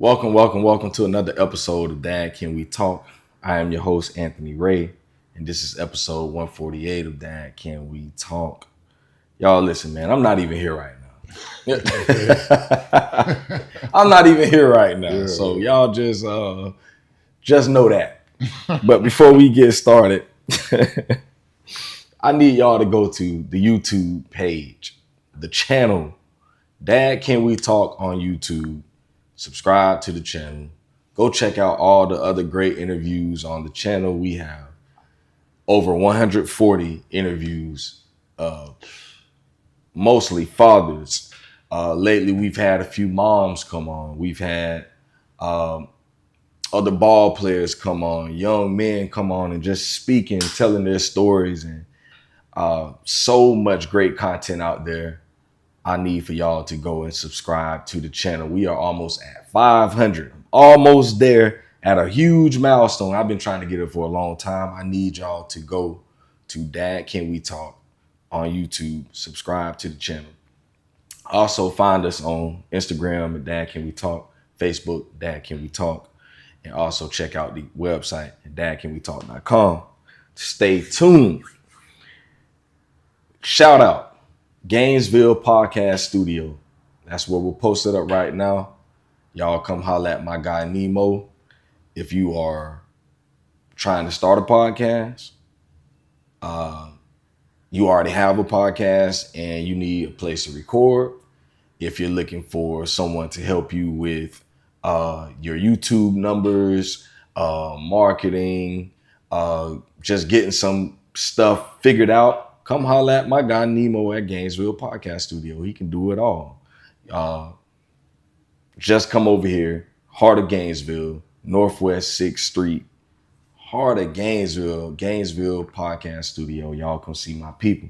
Welcome to another episode of Dad Can We Talk? I am your host, Anthony Ray, and this is episode 148 of Dad Can We Talk? Y'all listen, man, I'm not even here right now. I'm not even here right now. Yeah. So y'all just know that. But before we get started, I need y'all to go to the YouTube page, the channel, Dad Can We Talk on YouTube. Subscribe to the channel. Go check out all the other great interviews on the channel. We have over 140 interviews, mostly fathers. Lately, we've had a few moms come on. We've had other ball players come on, young men come on and just speaking, telling their stories, and so much great content out there. I need for y'all to go and subscribe to the channel. We are almost at 500, almost there at a huge milestone. I've been trying to get it for a long time. I need y'all to go to Dad Can We Talk on YouTube, subscribe to the channel. Also find us on Instagram at Dad Can We Talk, Facebook, Dad Can We Talk, and also check out the website at dadcanwetalk.com. Stay tuned. Shout out Gainesville Podcast Studio. That's where we'll post it up right now. Y'all come holla at my guy Nemo. If you are trying to start a podcast, you already have a podcast and you need a place to record. If you're looking for someone to help you with your YouTube numbers, marketing, just getting some stuff figured out, come holla at my guy Nemo at Gainesville Podcast Studio. He can do it all. Just come over here, heart of Gainesville, Northwest 6th Street, heart of Gainesville Podcast Studio. Y'all come see my people.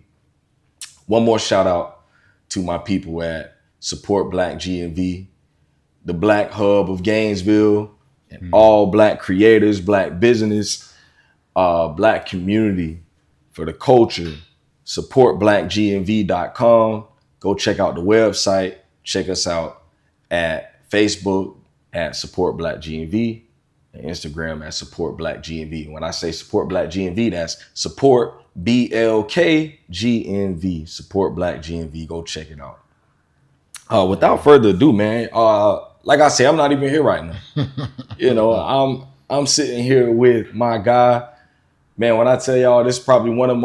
One more shout out to my people at Support Black GNV, the Black Hub of Gainesville, and all Black creators, Black business, Black community for the culture. SupportBlackGNV.com. Go check out the website. Check us out at Facebook at SupportBlackGNV and Instagram at SupportBlackGNV. When I say Support Black GNV, that's Support BLKGNV. Support Black GNV. Go check it out. Without further ado, man, like I say, I'm not even here right now. I'm sitting here with my guy. Man, when I tell y'all, this is probably one of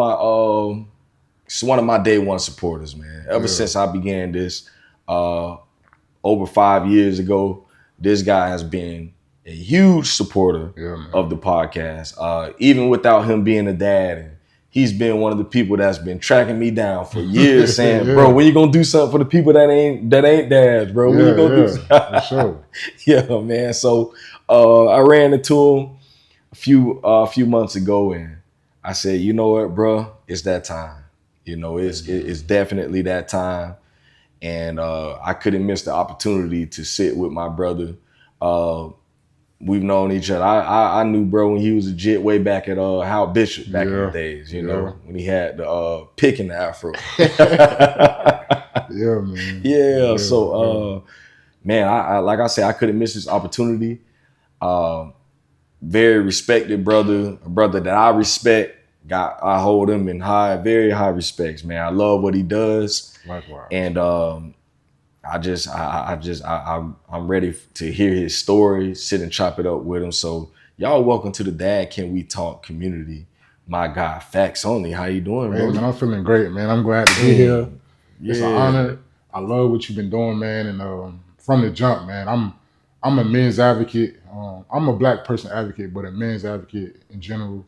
my day one supporters, man. Ever since I began this over 5 years ago, this guy has been a huge supporter of the podcast. Even without him being a dad, and he's been one of the people that's been tracking me down for years, saying, "Bro, when you gonna do something for the people that ain't dads, bro? When you gonna do something?" For sure. Yeah, man. So I ran into him a few months ago, and I said, "You know what, bro? It's that time. It's definitely that time." And I couldn't miss the opportunity to sit with my brother. We've known each other. I knew bro when he was a jit way back at Hal Bishop back in the days, when he had the pick in the afro. Yeah, man. Yeah. So, man, I like I said, I couldn't miss this opportunity. Very respected brother, a brother that I respect. I hold him in very high respects, man. I love what he does. Likewise. And I'm ready to hear his story, sit and chop it up with him. So y'all welcome to the Dad Can We Talk community. My guy, FakksOnly. How you doing, bro? Man, I'm feeling great, man. I'm glad to be here. It's an honor. I love what you've been doing, man. And from the jump, man, I'm a men's advocate. I'm a Black person advocate, but a men's advocate in general.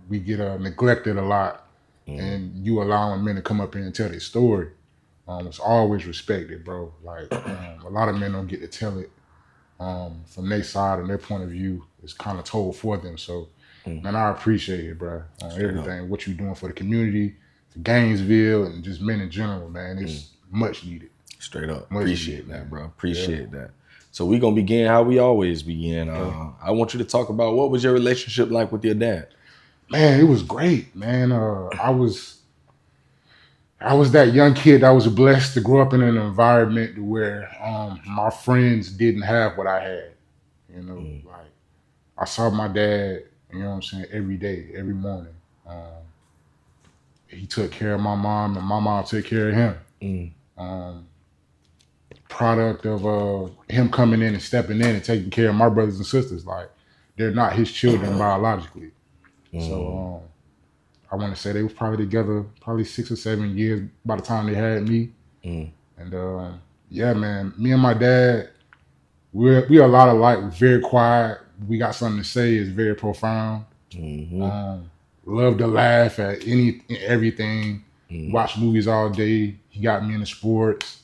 We get neglected a lot, and you allowing men to come up here and tell their story. It's always respected, bro. Like a lot of men don't get to tell it from their side and their point of view. It's kind of told for them. So, man, I appreciate it, bro. Everything, what you're doing for the community, for Gainesville, and just men in general, man. It's much needed. Straight up. Appreciate that, bro. Appreciate that. So we're going to begin how we always begin. I want you to talk about what was your relationship like with your dad? Man, it was great, man. I was that young kid that was blessed to grow up in an environment where my friends didn't have what I had. You know, like I saw my dad, you know what I'm saying, every day, every morning. He took care of my mom and my mom took care of him. Product of him coming in and stepping in and taking care of my brothers and sisters. Like, they're not his children biologically. So I want to say they were probably together 6 or 7 years by the time they had me. And yeah, man, me and my dad, we are a lot alike. We're very quiet. We got something to say. It's very profound. Love to laugh at everything. Watch movies all day. He got me into sports.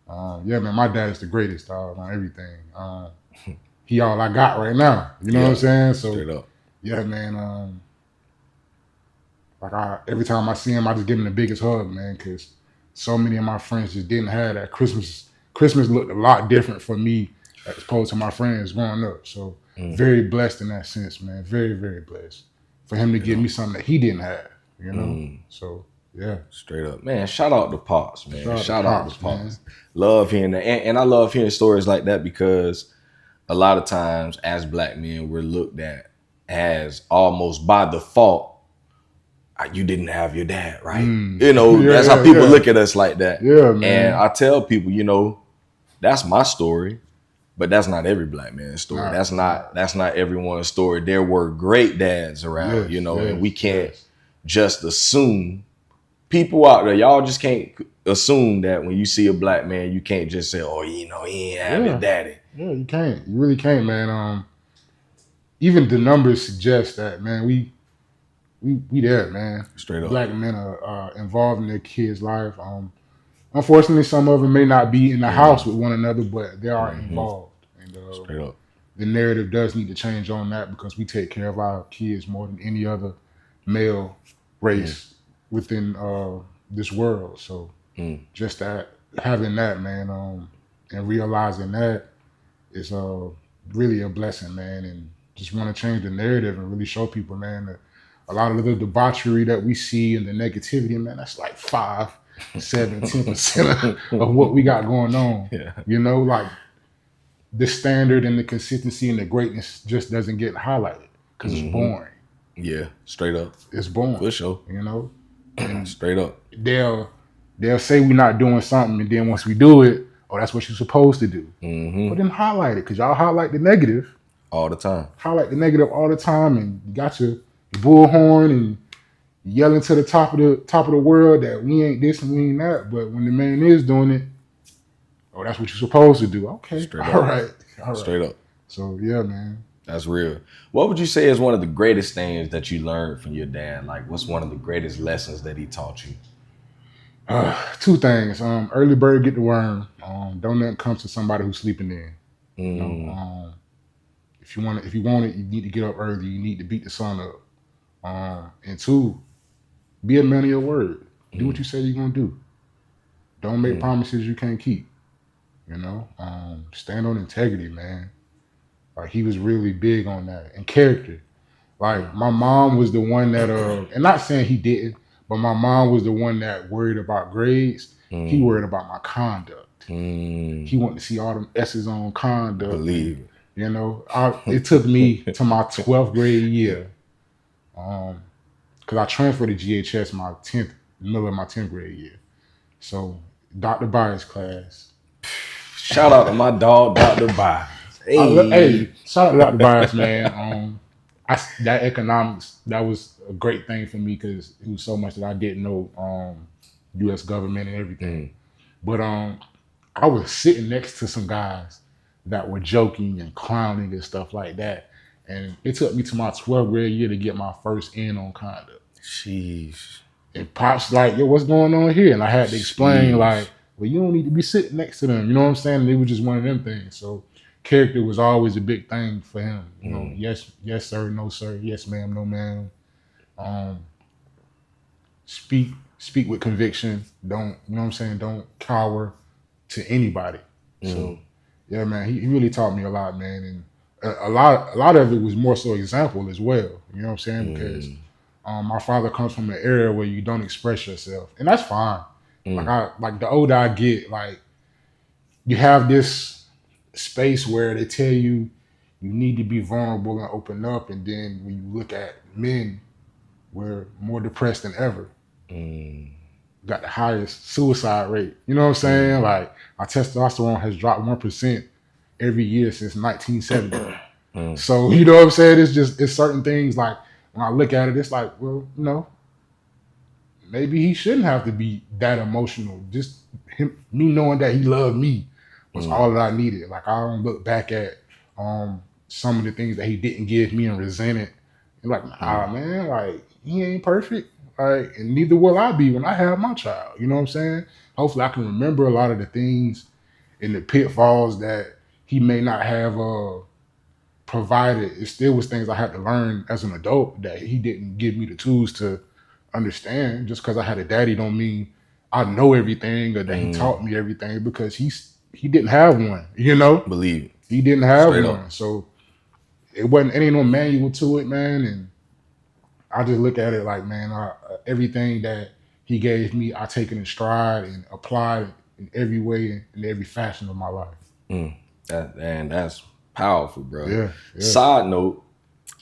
Yeah, man, my dad is the greatest, dog, on everything. He all I got right now. You know what I'm saying? So, yeah, man. Every time I see him, I just give him the biggest hug, man, because so many of my friends just didn't have that. Christmas looked a lot different for me as opposed to my friends growing up. So, very blessed in that sense, man. Very, very blessed for him to give me something that he didn't have, you know? So, yeah. Straight up. Man, shout out to Pops, man. Shout out to Pops. Love hearing that. And I love hearing stories like that because a lot of times as Black men, we're looked at as almost by default, you didn't have your dad, right? You know, that's how people look at us like that. Yeah, man. And I tell people, you know, that's my story, but that's not every Black man's story. That's not everyone's story. There were great dads around, you know, and we can't just assume. People out there, y'all just can't assume that when you see a Black man, you can't just say, oh, you know, he ain't have his daddy. Yeah, you can't. You really can't, man. Even the numbers suggest that, man. We there, man. Straight up. Black men are involved in their kids' life. Unfortunately, some of them may not be in the house with one another, but they are involved. And straight up. The narrative does need to change on that because we take care of our kids more than any other male race within this world. So just that, having that, man, and realizing that is really a blessing, man. And just want to change the narrative and really show people, man, that a lot of the debauchery that we see and the negativity, man, that's like 5, 7, 10% of what we got going on. You know, like the standard and the consistency and the greatness just doesn't get highlighted because it's boring. Yeah, straight up. It's boring. For sure. You know? And straight up. They'll say we're not doing something, and then once we do it, oh, that's what you're supposed to do. But then highlight it, because y'all highlight the negative. All the time. Highlight the negative all the time, and you got your bullhorn and yelling to the top of the world that we ain't this and we ain't that. But when the man is doing it, oh, that's what you're supposed to do. Okay. Straight all up. right. Straight up. So yeah, man. That's real. What would you say is one of the greatest things that you learned from your dad? Like, what's one of the greatest lessons that he taught you? 2 things. Early bird get the worm. Don't let it come to somebody who's sleeping in. You know, if you want it, you need to get up early. You need to beat the sun up. And 2, be a man of your word. Do what you say you're gonna do. Don't make promises you can't keep. You know, stand on integrity, man. Like, he was really big on that, and character. Like, my mom was the one that, and not saying he didn't, but my mom was the one that worried about grades. He worried about my conduct. He wanted to see all them S's on conduct. Believe it. You know, it took me to my 12th grade year, because I transferred to GHS middle of my 10th grade year. So, Dr. Byers' class. Shout out to my dog, Dr. Byers. Hey, shout out to Dr. Byers, man. That economics, that was a great thing for me because it was so much that I didn't know, U.S. government and everything. But I was sitting next to some guys that were joking and clowning and stuff like that. And it took me to my 12th grade year to get my first in on conduct. Jeez. And Pop's like, yo, what's going on here? And I had to explain, like, well, you don't need to be sitting next to them. You know what I'm saying? And it was just one of them things. So character was always a big thing for him. You know, yes, sir, no, sir. Yes, ma'am, no, ma'am. Speak with conviction. Don't, you know what I'm saying? Don't cower to anybody. So, yeah, man, he really taught me a lot, man. And a lot of it was more so example as well. You know what I'm saying? Because my father comes from an area where you don't express yourself. And that's fine. Like the older I get, like you have this space where they tell you need to be vulnerable and open up, and then when you look at men, we're more depressed than ever. Got the highest suicide rate. You know what I'm saying? Like our testosterone has dropped 1% every year since 1970. So you know what I'm saying? It's certain things like when I look at it, it's like, well, maybe he shouldn't have to be that emotional. Just me knowing that he loved me was all that I needed. Like I don't look back at some of the things that he didn't give me and resent it. And like, nah, man, like he ain't perfect. Like, and neither will I be when I have my child. You know what I'm saying? Hopefully I can remember a lot of the things and the pitfalls that he may not have provided. It still was things I had to learn as an adult that he didn't give me the tools to understand. Just because I had a daddy don't mean I know everything or that he taught me everything, because he didn't have one, Believe it. He didn't have Straight one. up. So it ain't no manual to it, man. And I just look at it like, man, everything that he gave me, I take it in stride and apply it in every way, in every fashion of my life. That's powerful, bro. Yeah. Side note,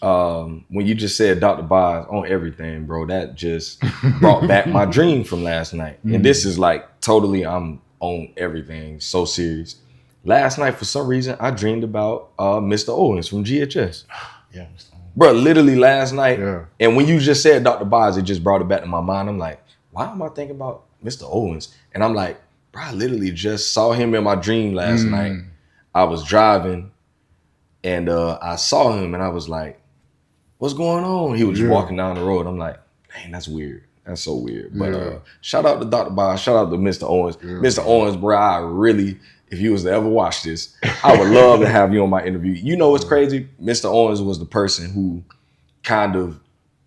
when you just said Dr. Boz on everything, bro, that just brought back my dream from last night. And this is like totally, I'm on everything, so serious. Last night, for some reason, I dreamed about Mr. Owens from GHS. Yeah, bro, literally last night. Yeah. And when you just said Dr. Boz, it just brought it back to my mind. I'm like, why am I thinking about Mr. Owens? And I'm like, bro, I literally just saw him in my dream last night. I was driving and I saw him and I was like, what's going on? He was just walking down the road. I'm like, dang, that's weird. That's so weird. But shout out to Dr. Boz. Shout out to Mr. Owens. Mr. Owens, bro, I really, if you was to ever watch this, I would love to have you on my interview. You know what's crazy? Mr. Owens was the person who kind of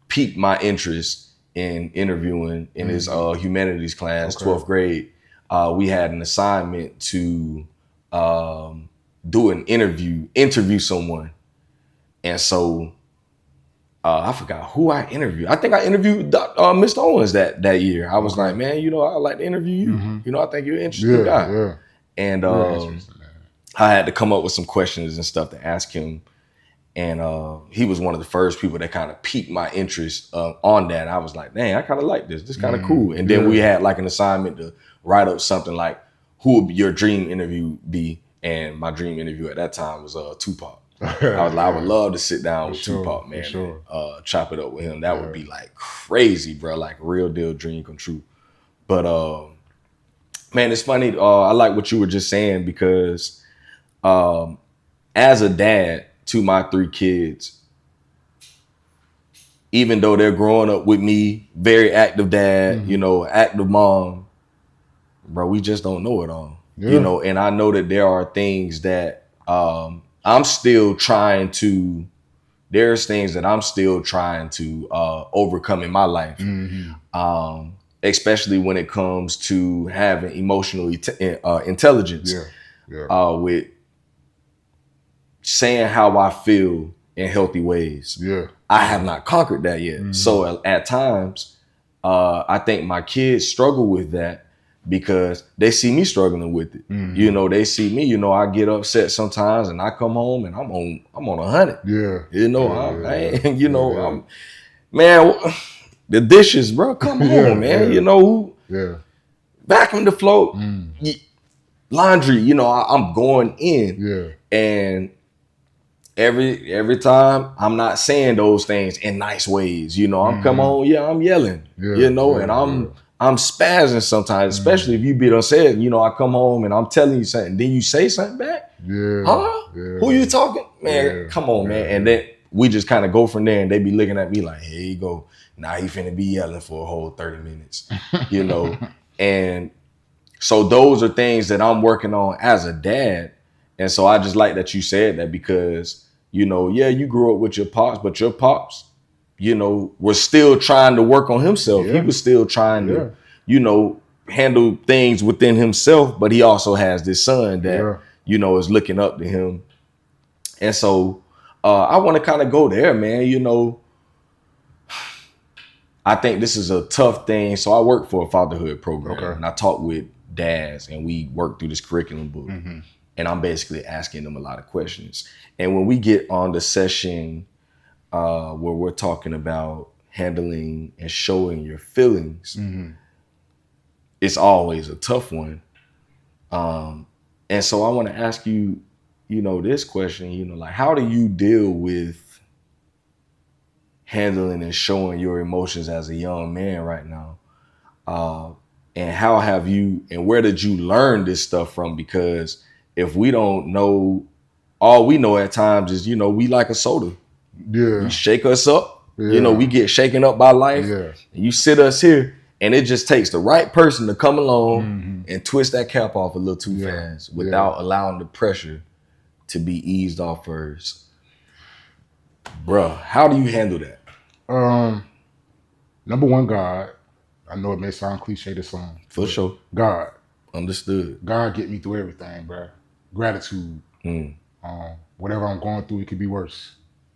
piqued my interest in interviewing in his humanities class, 12th grade. We had an assignment to do an interview someone. And so I forgot who I interviewed. I think I interviewed Mr. Owens that year. I was like, man, I'd like to interview you. I think you're an interesting guy. Yeah. And I had to come up with some questions and stuff to ask him. And he was one of the first people that kind of piqued my interest on that. I was like, dang, I kind of like this. This is kind of cool. And then we had like an assignment to write up something like, who would your dream interview be? And my dream interview at that time was Tupac. I was like, I would love to sit down with Tupac, man, and chop it up with him. That would be like crazy, bro, like real deal dream come true. But man, it's funny. I like what you were just saying because as a dad to my 3 kids, even though they're growing up with me, very active dad, active mom, bro, we just don't know it all, and I know that there are things that I'm still trying to, there's things that I'm still trying to overcome in my life. Especially when it comes to having emotional intelligence, with saying how I feel in healthy ways. I have not conquered that yet. So at times, I think my kids struggle with that because they see me struggling with it. They see me, I get upset sometimes and I come home and I'm on 100. Man, the dishes, bro, come on, man. Vacuum the floor, laundry, I'm going in. And every time I'm not saying those things in nice ways, I'm come on, I'm yelling, and I'm spazzing sometimes, especially if you be done said, I come home and I'm telling you something, then you say something back. Who you talking? Man, come on, man. And then we just kind of go from there and they be looking at me like, here you go. Now he finna be yelling for a whole 30 minutes, And so those are things that I'm working on as a dad. And so I just like that you said that because, you grew up with your pops, but your pops, was still trying to work on himself. He was still trying to, handle things within himself, but he also has this son that, is looking up to him. And so I want to kind of go there, man. I think this is a tough thing. So I work for a fatherhood program, and I talk with dads, and we work through this curriculum book. And I'm basically asking them a lot of questions. And when we get on the session where we're talking about handling and showing your feelings, it's always a tough one. And so I want to ask you, this question, like, how do you deal with handling and showing your emotions as a young man right now? And how have you, and where did you learn this stuff from? Because if we don't know, all we know at times is, we like a soda. Yeah. You shake us up. Yeah. We get shaken up by life. Yeah. And you sit us here, and it just takes the right person to come along and twist that cap off a little too fast without allowing the pressure to be eased off first. Bruh, how do you handle that? Number one, God. I know it may sound cliche, this song. For sure. God. Understood. God get me through everything, bruh. Gratitude. Whatever I'm going through, it could be worse.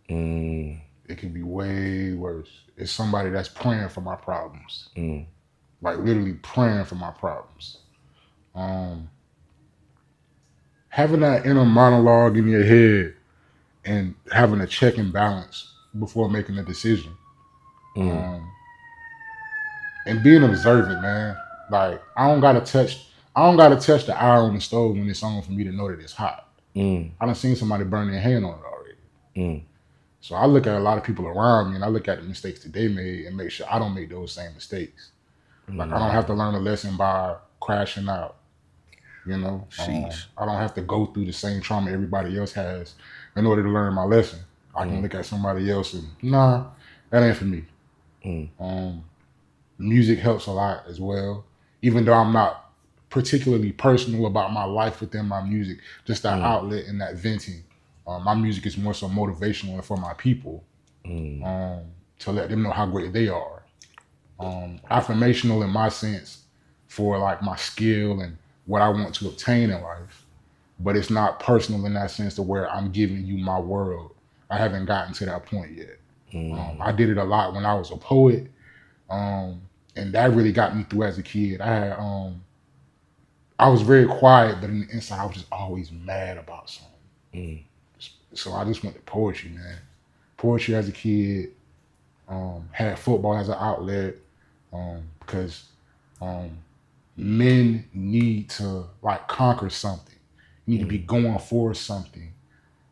It can be way worse. It's somebody that's praying for my problems. Like literally praying for my problems. Having that inner monologue in your head and having a check and balance before making a decision. And being observant, man. Like I don't gotta touch the iron on the stove when it's on for me to know that it's hot. I done seen somebody burn their hand on it already. So I look at a lot of people around me and I look at the mistakes that they made and make sure I don't make those same mistakes. Like I don't have to learn a lesson by crashing out. I don't have to go through the same trauma everybody else has in order to learn my lesson. I can look at somebody else and nah, that ain't for me. Music helps a lot as well. Even though I'm not particularly personal about my life within my music, just that outlet and that venting. My music is more so motivational for my people to let them know how great they are. Affirmational in my sense for like my skill and what I want to obtain in life. But it's not personal in that sense to where I'm giving you my world. I haven't gotten to that point yet. I did it a lot when I was a poet. And that really got me through as a kid. I was very quiet, but in the inside I was just always mad about something. So I just went to poetry, man. Poetry as a kid, had football as an outlet, because men need to like conquer something. You need to be going for something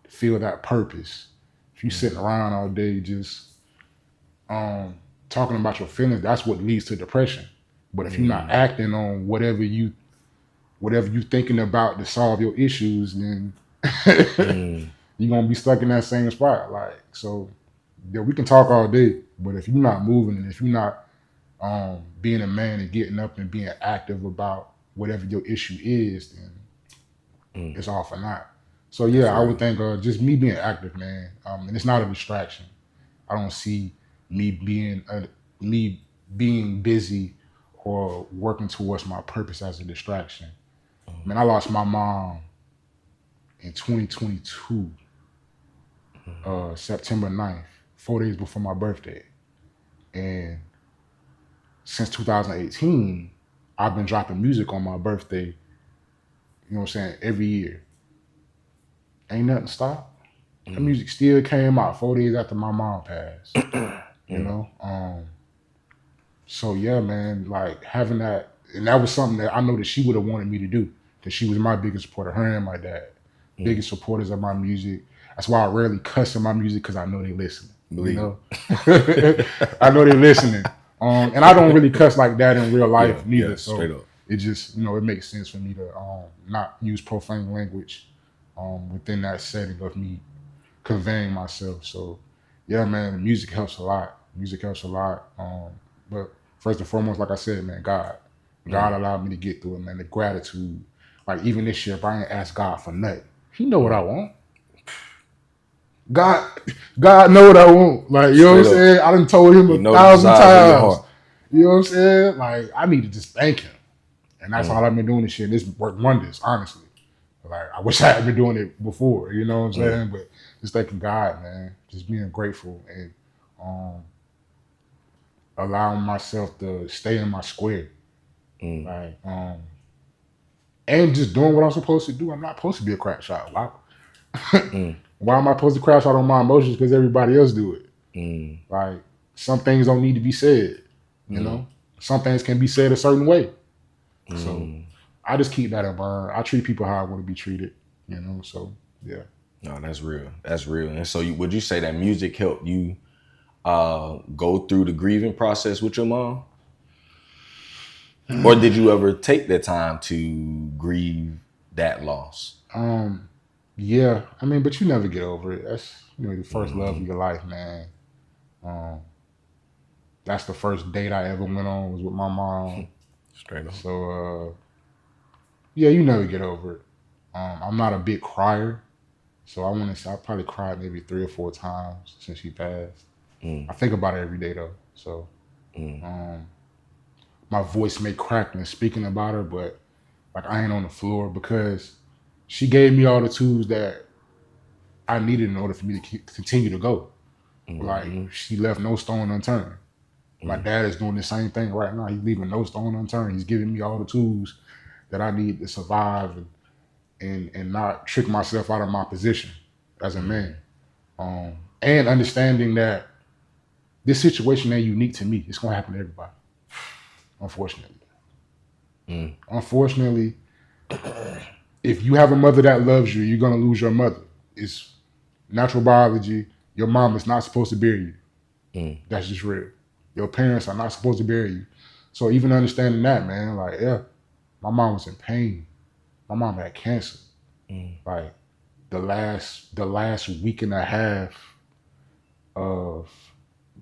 to feel that purpose. If you sitting around all day just talking about your feelings, that's what leads to depression. But if you're not acting on whatever you thinking about to solve your issues, then you're gonna be stuck in that same spot. Like, so yeah, we can talk all day, but if you're not moving and if you're not being a man and getting up and being active about whatever your issue is, then it's all for naught. So yeah, I would think just me being active, man, and it's not a distraction. I don't see me being busy or working towards my purpose as a distraction. Man, I lost my mom in 2022, September 9th, 4 days before my birthday. And since 2018, I've been dropping music on my birthday, you know what I'm saying, every year. Ain't nothing stopped. The music still came out 4 days after my mom passed, you know? So yeah, man, like having that, and that was something that I know that she would have wanted me to do, because she was my biggest supporter, her and my dad, biggest supporters of my music. That's why I rarely cuss in my music, because I know they listening. You know? I know they're listening. And I don't really cuss like that in real life neither. So it just, it makes sense for me to not use profane language within that setting of me conveying myself. So yeah, man, the music helps a lot. Music helps a lot. But first and foremost, like I said, man, God allowed me to get through it, man. The gratitude. Like even this year, if I ain't ask God for nothing, He know what I want. God know what I want. Like, you know what I'm saying? I done told Him 1,000 times. You know what I'm saying? Like, I need to just thank Him. And that's all I've been doing this shit. This worked wonders, honestly. Like, I wish I had been doing it before, you know what I'm saying? But just thanking God, man. Just being grateful. And allowing myself to stay in my square. Like, and just doing what I'm supposed to do. I'm not supposed to be a crack shot. Why? Why am I supposed to crash out on my emotions because everybody else do it? Like, some things don't need to be said. You know, some things can be said a certain way. So I just keep that in mind. I treat people how I want to be treated. You know, so yeah. No, that's real. That's real. And so, would you say that music helped you go through the grieving process with your mom? Or did you ever take the time to grieve that loss? Yeah. I mean, but you never get over it. That's, you know, the first love of your life, man. That's the first date I ever went on was with my mom. Straight up. So, yeah, you never get over it. I'm not a big crier. So I want to say I probably cried maybe 3 or 4 times since she passed. I think about it every day though. So my voice may crack when speaking about her, but like I ain't on the floor because she gave me all the tools that I needed in order for me to continue to go. Like she left no stone unturned. My dad is doing the same thing right now. He's leaving no stone unturned. He's giving me all the tools that I need to survive and not trick myself out of my position as a man. And understanding that this situation ain't unique to me. It's gonna happen to everybody. Unfortunately. Unfortunately, if you have a mother that loves you, you're gonna lose your mother. It's natural biology. Your mom is not supposed to bury you. That's just real. Your parents are not supposed to bury you. So even understanding that, man, like, yeah, my mom was in pain. My mom had cancer. Like the last week and a half of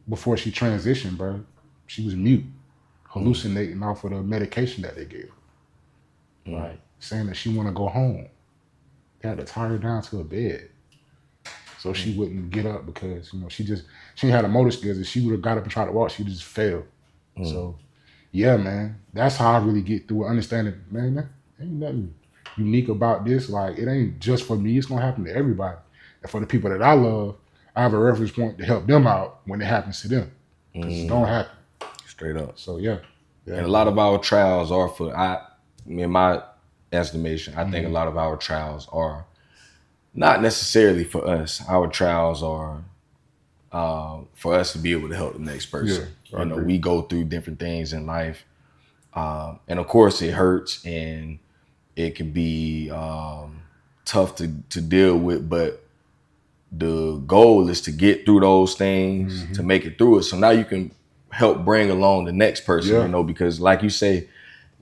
before she transitioned, bro, she was mute, hallucinating off of the medication that they gave her. Like saying that she want to go home. They had to tie her down to a bed so she wouldn't get up because, you know, she had a motor skills. If she would have got up and tried to walk, she just fell. So yeah, man, that's how I really get through it. Understanding, man, that ain't nothing unique about this. Like, it ain't just for me. It's gonna happen to everybody. And for the people that I love, I have a reference point to help them out when it happens to them. Because it don't happen. Straight up. So yeah. And a lot of our trials are in my estimation, I think a lot of our trials are not necessarily for us. Our trials are for us to be able to help the next person. Yeah, you know, we go through different things in life. And of course it hurts and it can be tough to deal with, but the goal is to get through those things, to make it through it. So now you can help bring along the next person, you know, because like you say,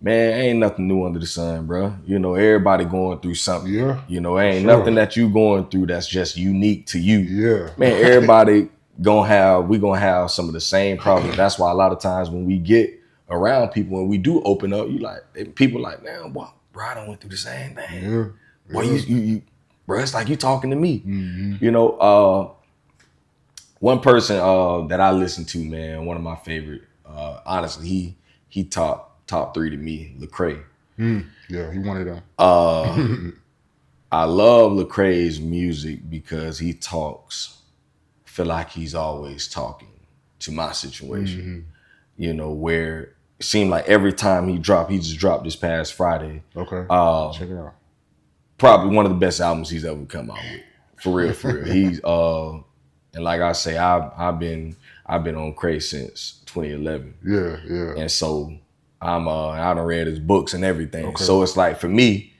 man, ain't nothing new under the sun, bro. You know, everybody going through something. Yeah. You know, ain't nothing that you going through that's just unique to you. Yeah. Man, everybody we gonna have some of the same problems. That's why a lot of times when we get around people and we do open up, people like, man, bro, I done went through the same thing. Yeah. Boy, you bro, it's like you talking to me. You know, one person that I listen to, man, one of my favorite, honestly, he top 3 to me, Lecrae. Yeah, he one of them. I love Lecrae's music because he feel like he's always talking to my situation. You know, where it seemed like every time he just dropped this past Friday. Okay. Check it out. Probably one of the best albums he's ever come out with. For real. He's and like I say, I've been on Crae since 2011. Yeah. And so I done read his books and everything. Okay. So it's like for me,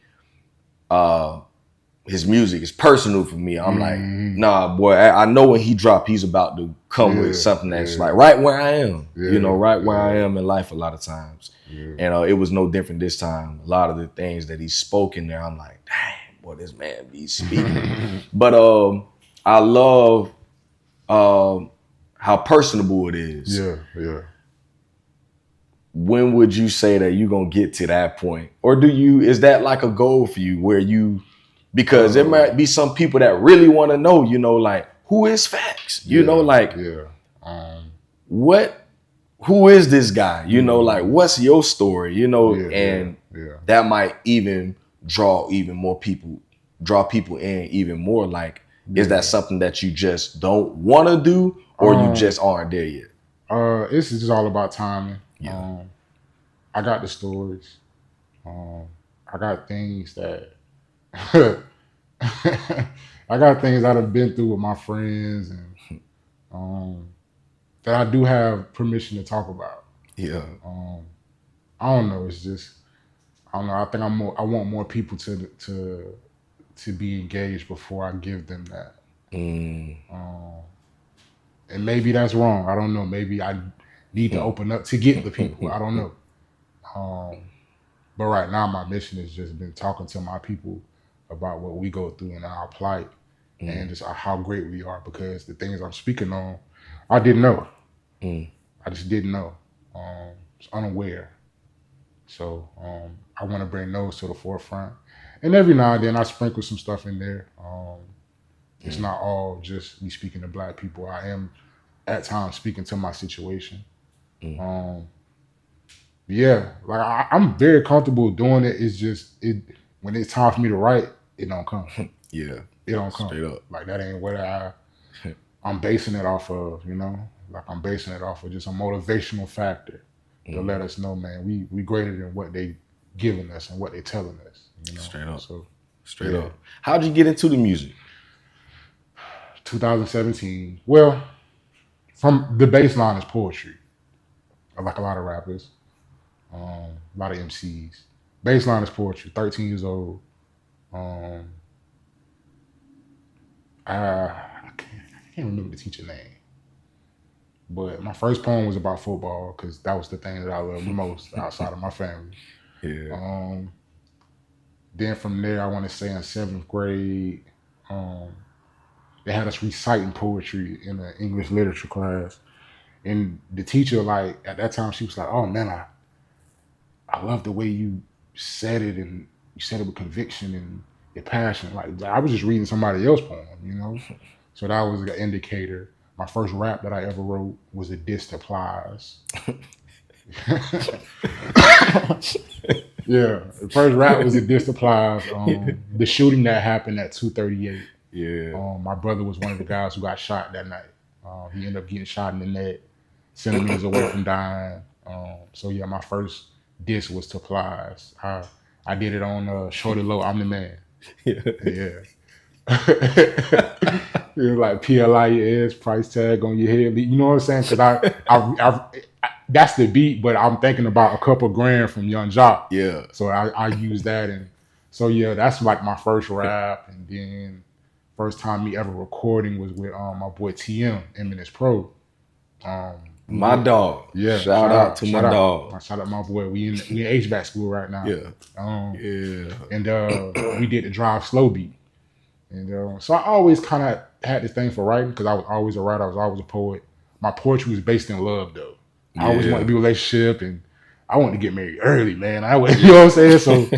his music is personal for me. I'm like, nah, boy, I know when he drop, he's about to come with something that's like right where I am. You know, right where I am in life a lot of times. And it was no different this time. A lot of the things that he spoke in there, I'm like, dang, boy, this man be speaking. But I love how personable it is. Yeah. When would you say that you're gonna get to that point? Or is that like a goal for you where because there might be some people that really want to know, you know, like, who is Fakks? You know, like, who is this guy? You know, like, what's your story? You know, that might even draw people in even more. Like, is that something that you just don't want to do or you just aren't there yet? It's just all about timing. Yeah. I got the stories. I got things that I got things that I've been through with my friends, and that I do have permission to talk about. Yeah. I don't know. It's just I don't know. I think I want more people to be engaged before I give them that. And maybe that's wrong. I don't know. Maybe I need to open up to get the people. I don't know. But right now, my mission has just been talking to my people about what we go through and our plight, and just how great we are. Because the things I'm speaking on, I didn't know. I just didn't know. Was unaware. So I want to bring those to the forefront. And every now and then I sprinkle some stuff in there. It's not all just me speaking to Black people. I am at times speaking to my situation. Yeah, like I'm very comfortable doing it. It's just when it's time for me to write, it don't come. Yeah, it don't come. Straight up. Like that ain't what I'm basing it off of. You know, like I'm basing it off of just a motivational factor to let us know, man, we greater than what they giving us and what they telling us. You know? Straight up. So straight up. How'd you get into the music? 2017. Well, from the baseline is poetry. Like a lot of rappers, a lot of MCs. Baseline is poetry. 13 years old. I can't remember the teacher's name. But my first poem was about football because that was the thing that I loved the most outside of my family. Yeah. Then from there, I want to say in 7th grade, they had us reciting poetry in an English literature class. And the teacher, like, at that time, she was like, oh, man, I love the way you said it, and you said it with conviction and your passion. Like, I was just reading somebody else's poem, you know? So that was an indicator. My first rap that I ever wrote was a diss to Plies. Yeah, the first rap was a diss to Plies. The shooting that happened at 238. Yeah. My brother was one of the guys who got shot that night. He ended up getting shot in the neck, centimeters away from dying. So yeah, my first diss was to Plies. I did it on Shorty Low, I'm the Man. Yeah. It was like PLIS, price tag on your head. You know what I'm saying? Because I that's the beat, but I'm thinking about a couple grand from Young Jock. Yeah. So I use that, and so yeah, that's like my first rap. And then first time me ever recording was with my boy TM, Eminence Pro. My dog. Yeah. Shout out to my dog. Shout out my boy. We in HVAC school right now. Yeah. And we did the Drive Slow beat. And so I always kind of had this thing for writing because I was always a writer. I was always a poet. My poetry was based in love, though. I always wanted to be in a relationship, and I wanted to get married early, man. You know what I'm saying? So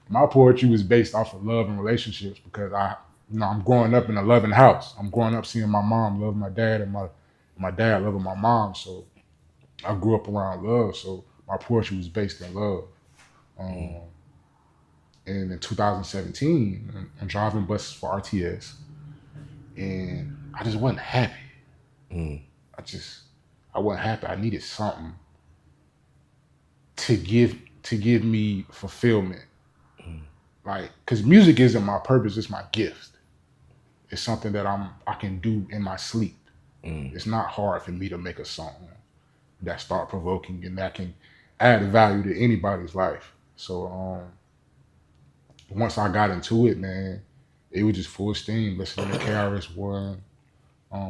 my poetry was based off of love and relationships because I'm growing up in a loving house. I'm growing up seeing my mom love my dad and my dad loving my mom. So I grew up around love. So my poetry was based in love. And in 2017, I'm driving buses for RTS, and I just wasn't happy. I wasn't happy. I needed something to give me fulfillment. Like, cause music isn't my purpose; it's my gift. It's something that I can do in my sleep. It's not hard for me to make a song that's thought provoking and that can add value to anybody's life. So once I got into it, man, it was just full steam. Listening to KRS-One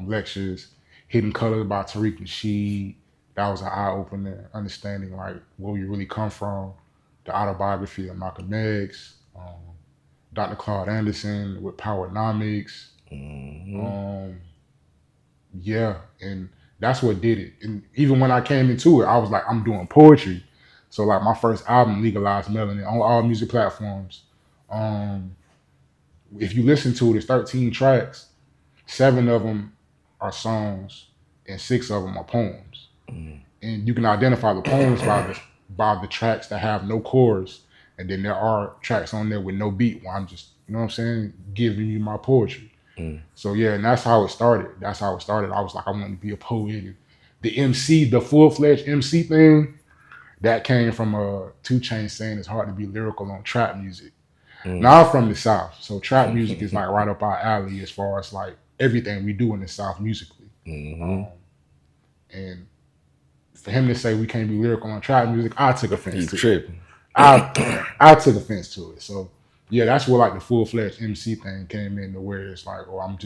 lectures, Hidden Colors by Tariq Nasheed. That was an eye opener. Understanding like where we really come from. The autobiography of Malcolm X. Dr. Claude Anderson with Powernomics. Yeah, and that's what did it. And even when I came into it, I was like, I'm doing poetry. So like my first album, Legalized Melanin, on all music platforms. If you listen to it, it's 13 tracks. 7 of them are songs, and 6 of them are poems. And you can identify the poems by the tracks that have no chorus, and then there are tracks on there with no beat where I'm just, you know what I'm saying, giving you my poetry. So yeah, and that's how it started. I was like, I want to be a poet, and the MC, the full-fledged MC thing, that came from 2 Chainz saying it's hard to be lyrical on trap music. Now I'm from the South, so trap music is like right up our alley as far as like everything we do in the South musically. And for him to say we can't be lyrical on trap music, I took offense to it. I took offense to it. So yeah, that's where like the full-fledged MC thing came in, to where it's like, oh, I'm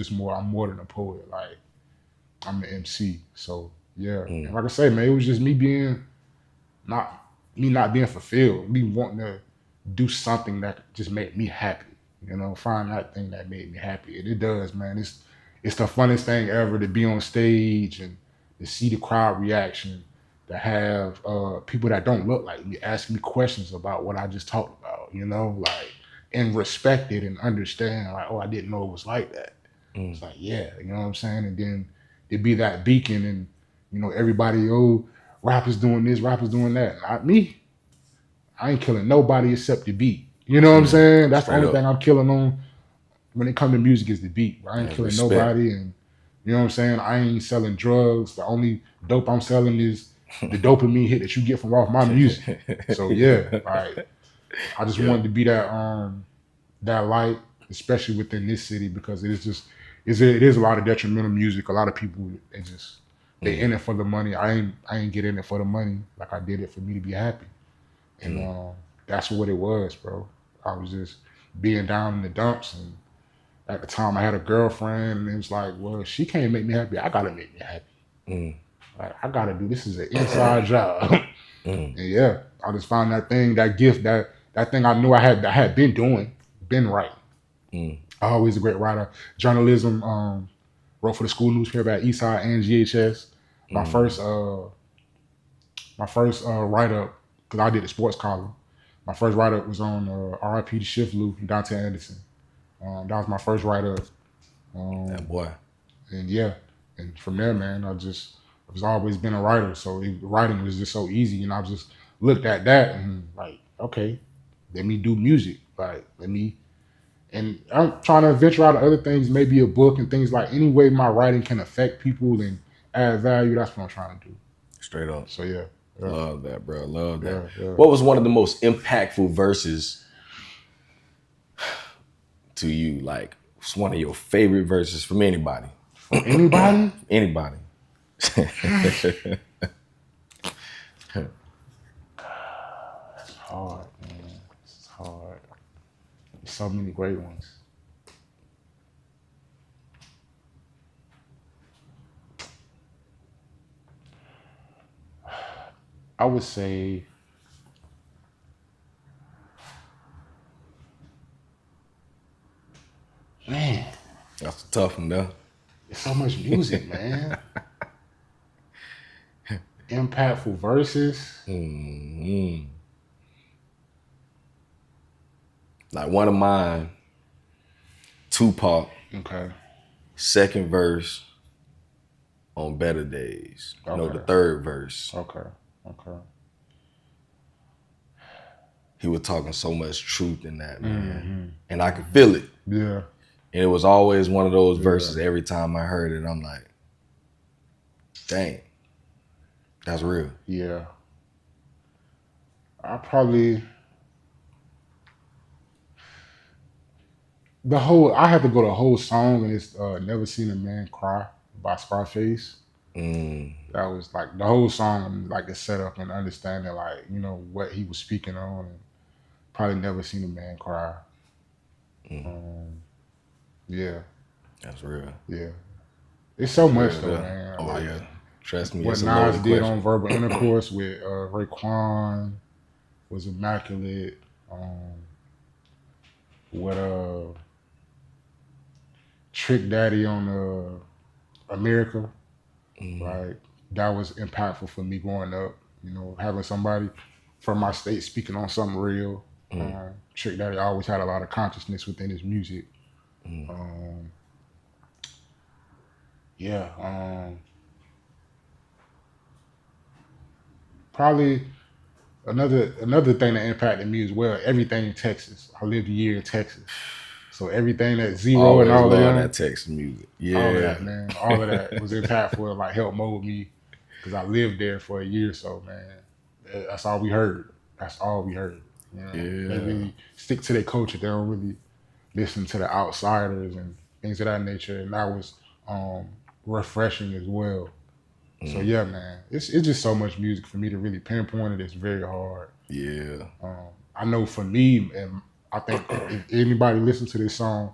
more than a poet. Like, I'm the MC. So yeah, and like I say, man, it was just me not being fulfilled, me wanting to do something that just made me happy. You know, find that thing that made me happy. And it does, man. It's the funnest thing ever to be on stage and to see the crowd reaction, to have people that don't look like me ask me questions about what I just talked about, you know, like, and respect it and understand, like, oh, I didn't know it was like that. It's like, yeah, you know what I'm saying? And then it be that beacon, and, you know, everybody, oh, rappers doing this, rappers doing that. Not me. I ain't killing nobody except the beat. You know what I'm saying? That's the only thing I'm killing on when it comes to music is the beat. I ain't killing nobody, and you know what I'm saying? I ain't selling drugs. The only dope I'm selling is the dopamine hit that you get from off my music. So yeah, like, I just wanted to be that that light, especially within this city, because it is a lot of detrimental music. A lot of people, they in it for the money. I ain't get in it for the money. Like, I did it for me to be happy. And that's what it was, bro. I was just being down in the dumps, and at the time I had a girlfriend, and it was like, well, she can't make me happy. I gotta make me happy. Like, I gotta do this. Is an inside job. And yeah, I just found that thing, that gift, that thing I knew I had been writing. I always a great writer. Journalism, wrote for the school newspaper at Eastside and GHS. My first write-up, because I did the sports column. My first write-up was on RIP to Shift Lou in downtown Anderson. That was my first write-up. That boy. And yeah, and from there, man, I've always been a writer. So writing was just so easy, and I just looked at that and like, okay, let me do music. Like, and I'm trying to venture out of other things, maybe a book and things, like, any way my writing can affect people and add value. That's what I'm trying to do. Straight up. So yeah. Love that, bro. Love that. Yeah. What was one of the most impactful verses to you? Like, it's one of your favorite verses from anybody? From anybody? Anybody. That's hard, man. It's hard. There's so many great ones. I would say man. That's a tough one, though. There's so much music, man. Impactful verses. Like, one of mine, Tupac. Okay. Second verse on Better Days. Okay. No, the third verse. Okay. He was talking so much truth in that, man. And I could feel it. Yeah. And it was always one of those verses, every time I heard it, I'm like, dang, that's real. Yeah. I had to go the whole song, and it's Never Seen a Man Cry by Scarface. That was like the whole song, like the setup and understanding, like, you know, what he was speaking on, and probably Never Seen a Man Cry. Yeah. That's real. Yeah. It's so much though, man. Oh, like, yeah. Trust me. What Nas did on Verbal Intercourse with Raekwon was immaculate. What Trick Daddy on America, like, that was impactful for me growing up. You know, having somebody from my state speaking on something real. Trick Daddy always had a lot of consciousness within his music. Probably another thing that impacted me as well. Everything in Texas. I lived a year in Texas, so everything that Zero Always and all of that Texas music. Yeah, all of that, man. All of that was impactful. Like, helped mold me because I lived there for a year or so, man. That's all we heard. That's all we heard. You know? They really stick to their culture. They don't really listen to the outsiders and things of that nature. And that was refreshing as well. So yeah, man, it's just so much music for me to really pinpoint it. It's very hard. Yeah. I know for me, and I think if anybody listens to this song,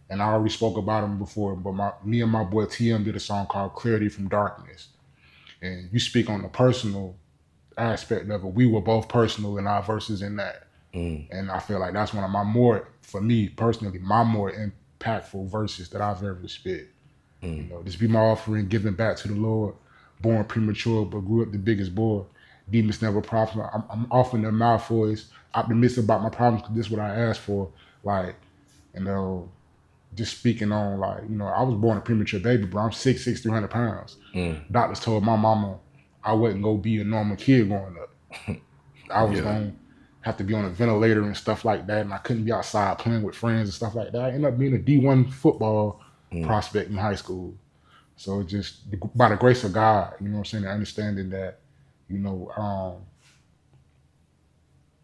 and I already spoke about him before, but me and my boy TM did a song called "Clarity from Darkness," and you speak on the personal aspect of it. We were both personal in our verses in that, and I feel like that's one of my for me personally, my more impactful verses that I've ever spit. You know, this be my offering, giving back to the Lord. Born premature, but grew up the biggest boy. Demons never prosper. I'm offering them mouthfuls, optimistic about my problems because this is what I asked for. Like, you know, just speaking on, like, you know, I was born a premature baby, bro. I'm 6'6", 300 pounds. Doctors told my mama I wasn't going to be a normal kid growing up. I was going to have to be on a ventilator and stuff like that, and I couldn't be outside playing with friends and stuff like that. I ended up being a D1 football prospect in high school. So just by the grace of God, you know what I'm saying, understanding that, you know,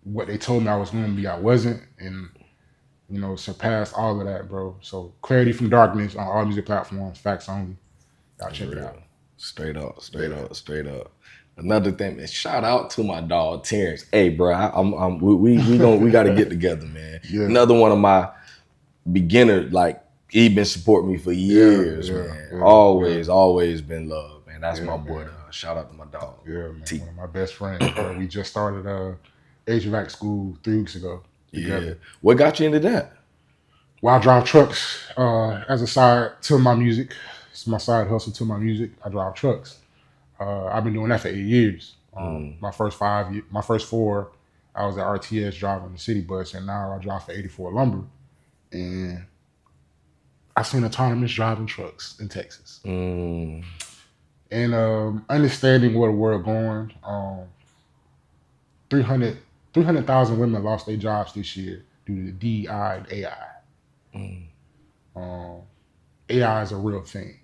what they told me I was going to be, I wasn't, and, you know, surpassed all of that, bro. So Clarity from Darkness on all music platforms, FakksOnly. Y'all check it out. Straight up. Another thing, man, shout out to my dog Terrence. Hey, bro, we got to get together, man. Another one of my beginner, like, he been supporting me for years, man. Always been love, man. That's my boy. Shout out to my dog. Yeah, man. One of my best friends, bro. We just started HVAC school 3 weeks ago together. Yeah. What got you into that? Well, I drive trucks as a side to my music. It's my side hustle to my music. I drive trucks. I've been doing that for 8 years. My first 4, I was at RTS driving the city bus, and now I drive for 84 Lumber. And I seen autonomous driving trucks in Texas. And understanding where the world going, 300,000 women lost their jobs this year due to DEI and AI. AI is a real thing.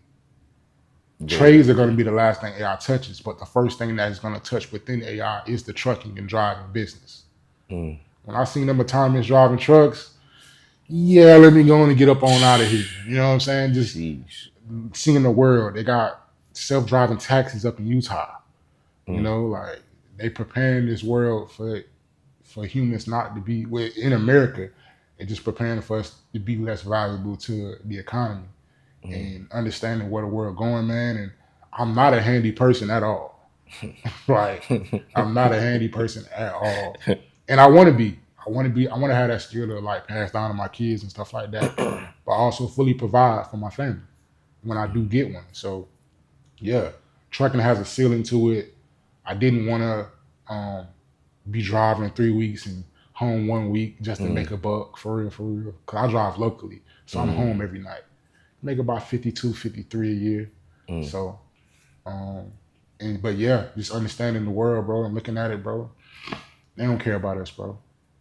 Trades are going to be the last thing AI touches, but the first thing that is going to touch within AI is the trucking and driving business. When I seen them autonomous driving trucks, let me go and get up on out of here. You know what I'm saying? Just seeing the world. They got self-driving taxis up in Utah. You know, like, they preparing this world for humans not to be in America, and just preparing for us to be less valuable to the economy. And understanding where the world going, man. And I'm not a handy person at all. Like, I'm not a handy person at all. And I want to be. I want to have that skill to, like, pass down to my kids and stuff like that, but also fully provide for my family when I do get one. So, trucking has a ceiling to it. I didn't want to be driving 3 weeks and home 1 week just to make a buck, for real. Because I drive locally, so I'm home every night. Make about 52, 53 a year. So, just understanding the world, bro, and looking at it, bro. They don't care about us, bro.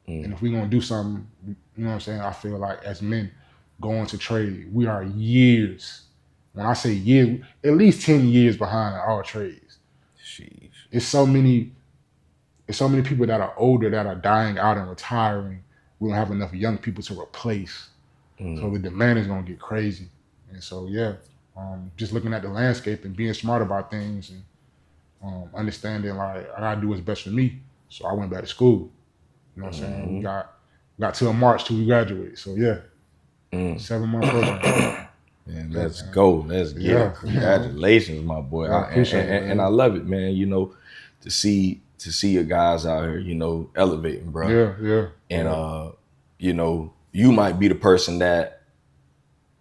And if we're going to do something, you know what I'm saying, I feel like as men going to trade, we are years. When I say years, at least 10 years behind all trades. Sheesh. It's so many people that are older that are dying out and retiring. We don't have enough young people to replace. So the demand is going to get crazy. And so, just looking at the landscape and being smart about things and understanding, like, I got to do what's best for me. So I went back to school. You know what I'm saying? We got till March till we graduate. So 7-month program. Man, let's go. Let's get it. Congratulations, my boy. I appreciate it, and I love it, man. You know, to see your guys out here, you know, elevating, bro. And you know, you might be the person that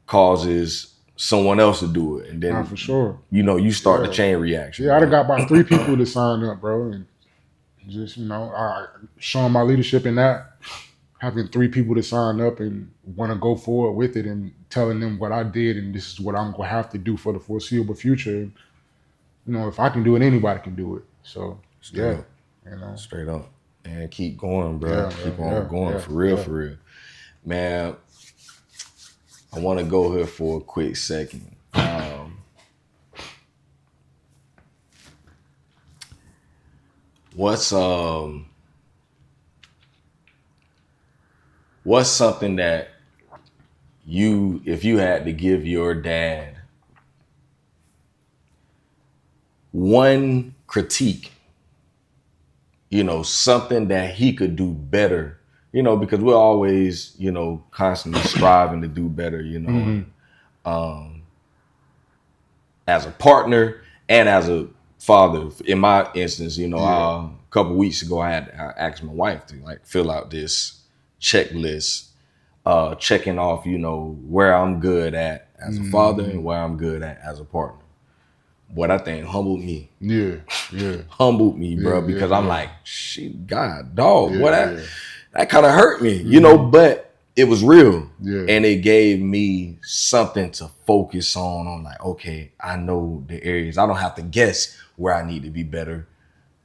causes someone else to do it, and then for sure, you know, you start the chain reaction. I done got about 3 people to sign up, bro, and just, you know, showing my leadership in that, having 3 people to sign up and want to go forward with it, and telling them what I did and this is what I'm gonna have to do for the foreseeable future. And, you know, if I can do it, anybody can do it. So you know, straight up, and keep going, bro. Keep on going, for real, man. I want to go here for a quick second. what's something that if you had to give your dad one critique, something that he could do better, because we're always, constantly striving to do better, as a partner and as a father. In my instance, a couple weeks ago, I asked my wife to like fill out this checklist, checking off, where I'm good at as a father and where I'm good at as a partner. What I think humbled me. Yeah. Humbled me, bro, because I'm like, shit, God, dog, that kind of hurt me, but it was real. Yeah. And it gave me something to focus on. I'm like, okay, I know the areas. I don't have to guess where I need to be better.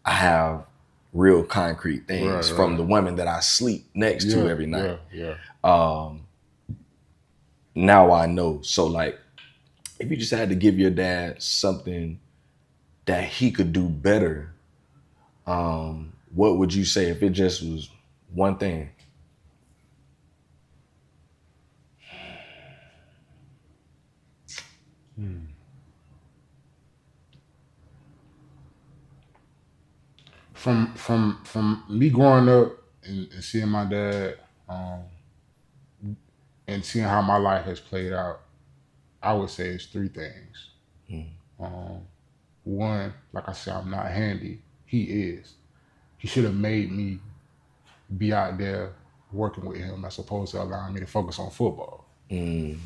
I have real concrete things from the women that I sleep next to every night. Now I know. So like, if you just had to give your dad something that he could do better, what would you say if it just was one thing? From me growing up and seeing my dad, and seeing how my life has played out, I would say it's three things. One, like I said, I'm not handy. He is. He should have made me be out there working with him as opposed to allowing me to focus on football. We've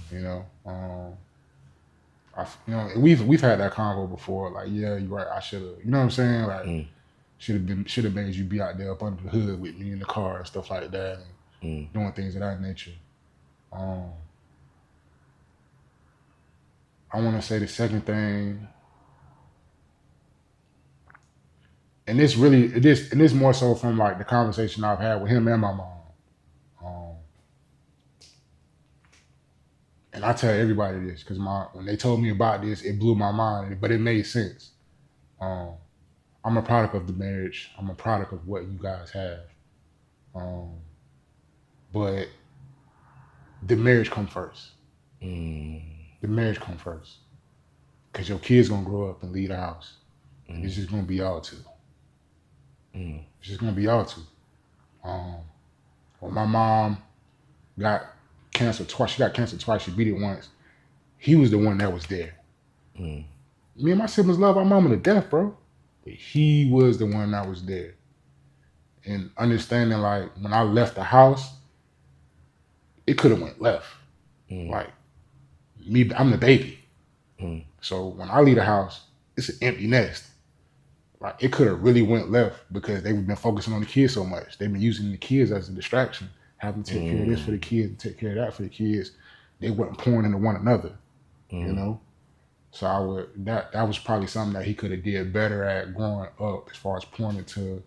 had that convo before. Like, yeah, you're right. I should have. You know what I'm saying? Like, should have made you be out there up under the hood with me in the car and stuff like that, and doing things of that nature. I want to say the second thing, and this more so from like the conversation I've had with him and my mom. And I tell everybody this because when they told me about this, it blew my mind, but it made sense. I'm a product of the marriage. I'm a product of what you guys have. But the marriage come first. The marriage come first. Because your kid's going to grow up and leave the house. And it's just going to be y'all two. It's just going to be y'all two. When my mom got cancer twice, she beat it once. He was the one that was there. Me and my siblings love our mama to death, bro. But he was the one that was there. And understanding, like, when I left the house, it could have went left. Like, I'm the baby. So when I leave the house, it's an empty nest. Like, it could have really went left because they've been focusing on the kids so much. They've been using the kids as a distraction, having to take care of this for the kids and take care of that for the kids. They weren't pouring into one another, So that was probably something that he could have did better at growing up as far as pouring into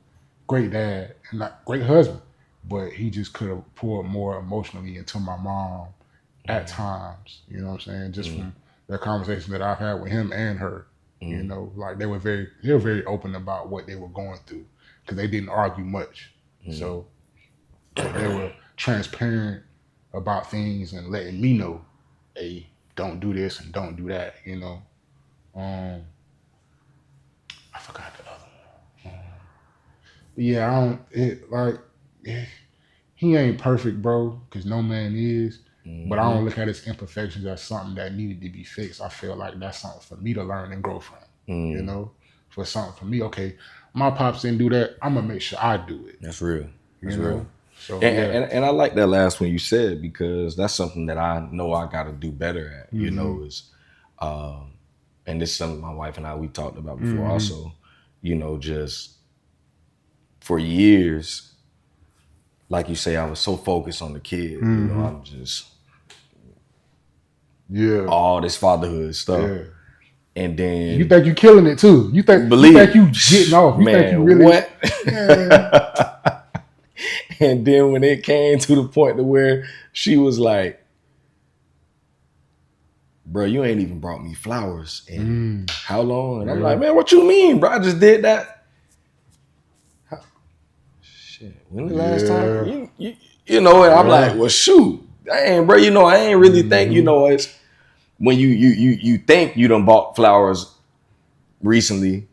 great dad and not great husband, but he just could have poured more emotionally into my mom at times, you know what I'm saying? Just from the conversation that I've had with him and her, like they were very open about what they were going through because they didn't argue much. So they were transparent about things and letting me know, hey, don't do this and don't do that, I forgot the other one. He ain't perfect, bro, because no man is. But I don't look at his imperfections as something that needed to be fixed. I feel like that's something for me to learn and grow from, For something for me, okay, my pops didn't do that, I'm going to make sure I do it. That's real. That's real. real. So, and I like that last one you said because that's something that I know I got to do better at, is, and this is something my wife and we talked about before also, just for years, like you say, I was so focused on the kid, I'm just, all this fatherhood stuff. Yeah. And then you think you killing it too. You think you getting off. You think you really what? And then when it came to the point to where she was like, bro, you ain't even brought me flowers in how long? And I'm like, man, what you mean, bro? I just did that shit, when the last time you know, and I'm like, well, shoot, dang, bro, you know, I ain't really think, you know, it's when you think you done bought flowers recently,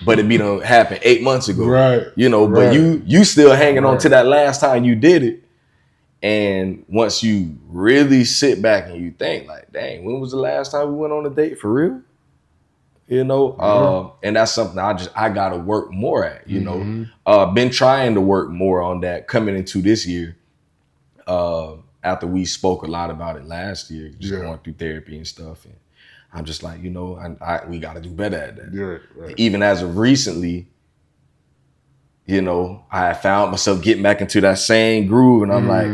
but it be done happened 8 months ago, right? You know, but you still hanging on to that last time you did it. And once you really sit back and you think like, dang, when was the last time we went on a date for real? You know, and that's something I gotta work more at, you know. Been trying to work more on that coming into this year. After we spoke a lot about it last year, just going through therapy and stuff. And I'm just like, you know, we gotta do better at that. Right. Even as of recently, you know, I found myself getting back into that same groove, and I'm like,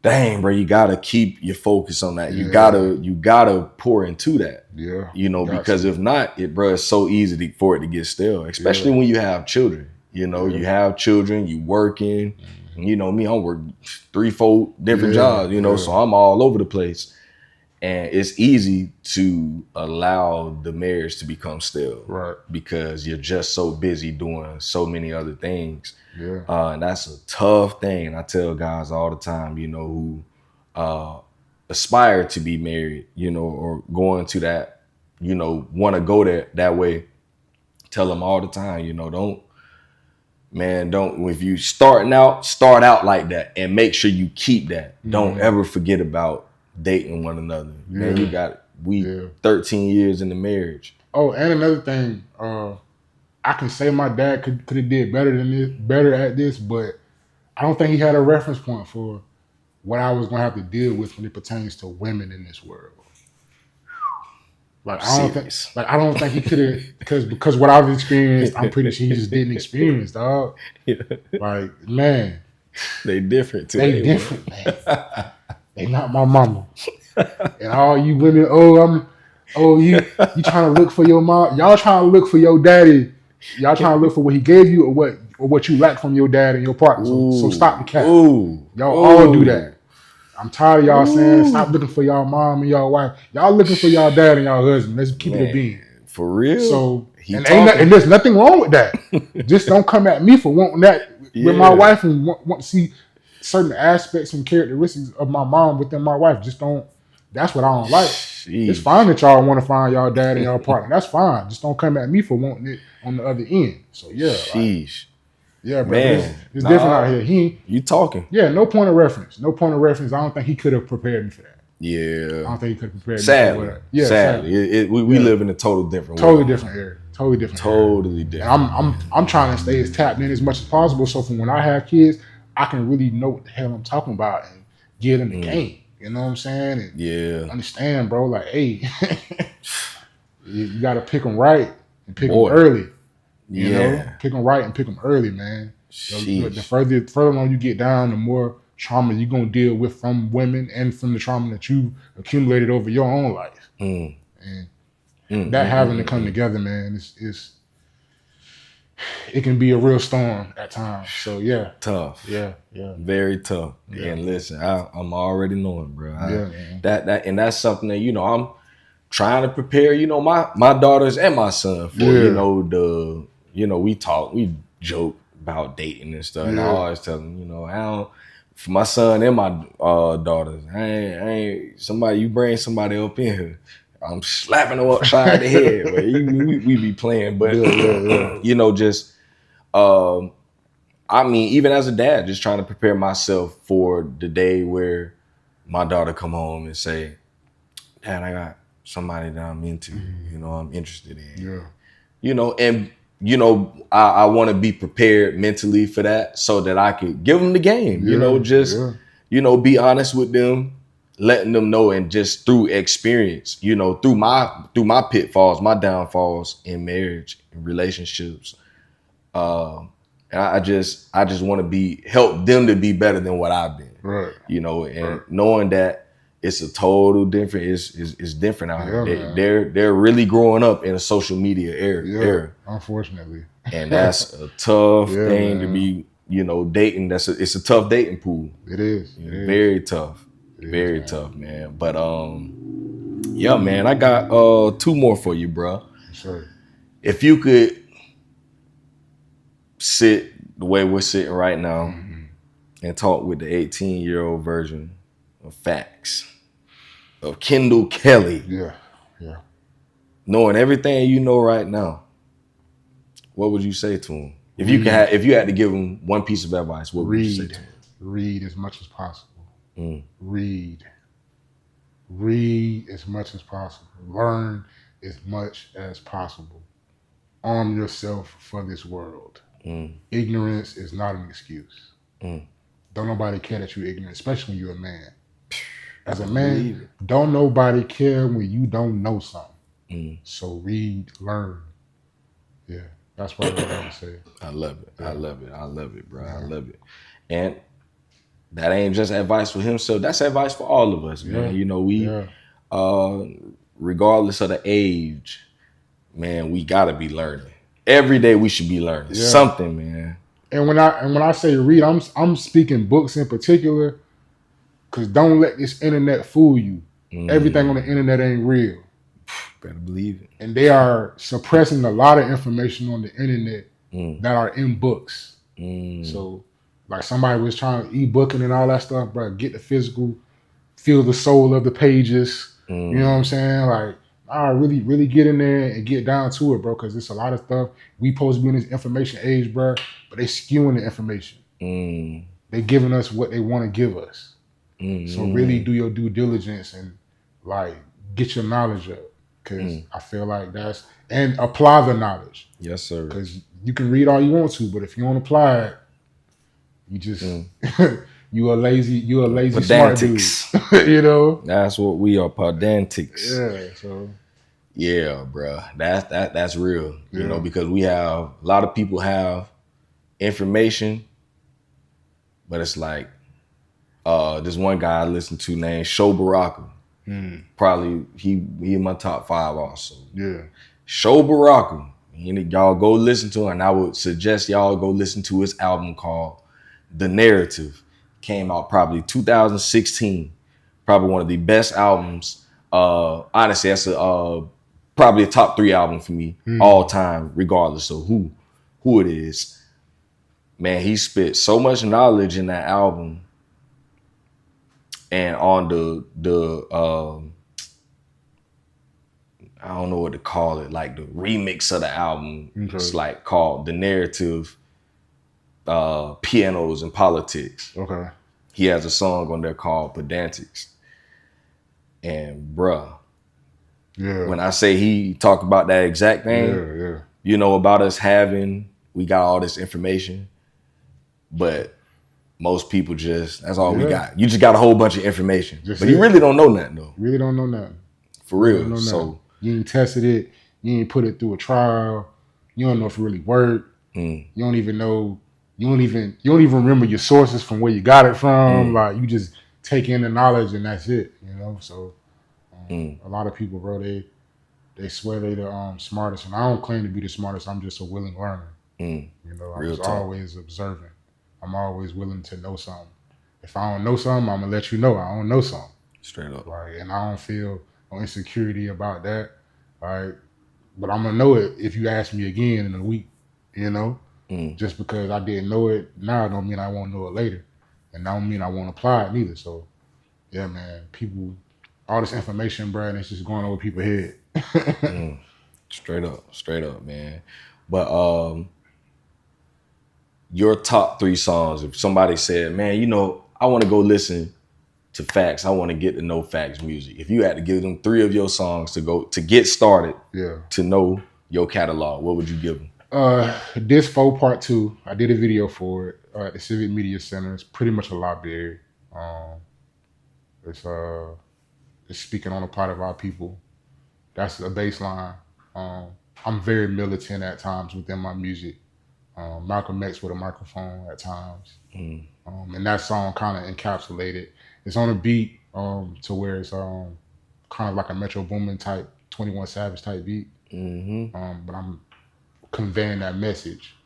dang, bro, you gotta keep your focus on that. You gotta pour into that. Yeah. You know, because if not, it's so easy for it to get stale, especially when you have children. You know, you have children, you working. You know me, I'm working 3-4 different jobs, you know, so I'm all over the place. And it's easy to allow the marriage to become stale. Right. Because you're just so busy doing so many other things. Yeah. And that's a tough thing. And I tell guys all the time, you know, who aspire to be married, you know, or going to that, you know, want to go that way. Tell them all the time, you know, don't, if you start out like that and make sure you keep that. Don't ever forget about dating one another. Man, you got it. 13 years in the marriage. Oh, and another thing, I can say my dad could have did better at this, but I don't think he had a reference point for what I was gonna have to deal with when it pertains to women in this world. Like I don't think he could have because what I've experienced, I'm pretty sure he just didn't experience, dog. Like, man. They different too. They different, man. They not my mama. And all you women, you trying to look for your mom. Y'all trying to look for your daddy. Y'all trying to look for what he gave you or what you lack from your dad and your partner. So stop the cap. Y'all all do that. I'm tired of y'all saying stop looking for y'all mom and y'all wife. Y'all looking for y'all dad and y'all husband. Let's keep it a being. For real. So and there's nothing wrong with that. Just don't come at me for wanting that with my wife and want to see certain aspects and characteristics of my mom within my wife. Just don't. That's what I don't like. Jeez. It's fine that y'all want to find y'all dad and y'all partner. That's fine. Just don't come at me for wanting it on the other end. So sheesh. Yeah, bro. Man, it's different out here. You talking? Yeah, no point of reference. I don't think he could have prepared me for that. Yeah. I don't think he could have prepared me for that. Yeah, sadly. We live in a total different world. Totally different era. Totally different. And I'm trying to stay as tapped in as much as possible. So from when I have kids, I can really know what the hell I'm talking about and get in the game. You know what I'm saying? And understand, bro. Like, hey, you got to pick them right and pick them early. You know, pick them right and pick them early, man. The further along you get down, the more trauma you're going to deal with from women and from the trauma that you accumulated over your own life. And that having to come together, man, it can be a real storm at times. So, tough. Yeah. Very tough. Yeah. And listen, I'm already knowing, bro. Man. And that's something that, you know, I'm trying to prepare, you know, my daughters and my son for, you know, we joke about dating and stuff. And I always tell them, you know, for my son and my daughters, I ain't you bring somebody up in here, I'm slapping them upside the head. We be playing, but you know, just I mean, even as a dad, just trying to prepare myself for the day where my daughter come home and say, Dad, I got somebody that I'm into, you know, I'm interested in. You know, and you know, I want to be prepared mentally for that so that I could give them the game, you know, just, you know, be honest with them, letting them know, and just through experience, you know, through my pitfalls, my downfalls in marriage and relationships. And I just want to help them to be better than what I've been, right? You know, and knowing that it's a total different, it's different out here. They're really growing up in a social media era. Unfortunately. And that's a tough thing to be, you know, dating. It's a tough dating pool. It is. Very tough. Very tough, man. But man, I got 2 more for you, bro. Sure. If you could sit the way we're sitting right now and talk with the 18-year-old version of Facts, of Kendall Kelly. Yeah. Knowing everything you know right now, what would you say to him? If you had to give him one piece of advice, what would you say to him? Read as much as possible. Read as much as possible. Learn as much as possible. Arm yourself for this world. Ignorance is not an excuse. Don't nobody care that you're ignorant, especially when you're a man. As a man, don't nobody care when you don't know something. So read, learn. Yeah, that's what I want to say. I love it. Yeah. I love it, bro. Yeah. I love it. And that ain't just advice for himself. That's advice for all of us, man. You know, we, regardless of the age, man, we gotta be learning. Every day we should be learning something, man. And when I say read, I'm speaking books in particular, because don't let this internet fool you. Everything on the internet ain't real. Better believe it. And they are suppressing a lot of information on the internet that are in books. So, like somebody was trying to e-booking and all that stuff, bro. Get the physical, feel the soul of the pages. You know what I'm saying? Like, really, really get in there and get down to it, bro. Because it's a lot of stuff. We supposed to be in this information age, bro, but they skewing the information. They giving us what they want to give us. So really do your due diligence and like get your knowledge up. Because I feel like and apply the knowledge. Yes, sir. Because you can read all you want to, but if you don't apply it, you just you a lazy smart dude. You know? That's what we are, pedantics. Yeah. So yeah, bro. That's real. You know, because we have a lot of people have information, but it's like this one guy I listened to named Sho Baraka. Probably he in my top 5 also. Yeah. Sho Baraka. Y'all go listen to it, and I would suggest y'all go listen to his album called The Narrative. Came out probably 2016. Probably one of the best albums. Honestly, that's probably a top 3 album for me all time, regardless of who it is. Man, he spit so much knowledge in that album. And on the I don't know what to call it, like the remix of the album, it's like called The Narrative, Pianos and Politics. Okay. He has a song on there called Pedantics. And bruh, when I say he talked about that exact thing, you know, about us we got all this information, but most people that's all we got. You just got a whole bunch of information. But you really don't know nothing, though. Really don't know nothing. For real. So you ain't tested it. You ain't put it through a trial. You don't know if it really worked. You don't even know. You don't even remember your sources from where you got it from. Like, you just take in the knowledge and that's it. You know. So a lot of people, bro, they swear they the smartest, and I don't claim to be the smartest. I'm just a willing learner. You know, I'm just always observing. I'm always willing to know something. If I don't know something, I'm gonna let you know I don't know something. Straight up. Right. And I don't feel no insecurity about that. Right. But I'm gonna know it if you ask me again in a week, you know? Just because I didn't know it now don't mean I won't know it later. And don't mean I won't apply it neither. So yeah, man, people, all this information, bro, and it's just going over people's head. Straight up, man. But your top 3 songs, if somebody said, man, you know, I want to go listen to Facts, I want to get to know Facts music. If you had to give them 3 of your songs to get started, to know your catalog, what would you give them? This 4 Part 2, I did a video for it at the Civic Media Center. It's pretty much a library. It's speaking on the part of our people. That's a baseline. I'm very militant at times within my music. Malcolm X with a microphone at times. And that song kind of encapsulated. It's on a beat to where it's kind of like a Metro Boomin type, 21 Savage type beat. But I'm conveying that message.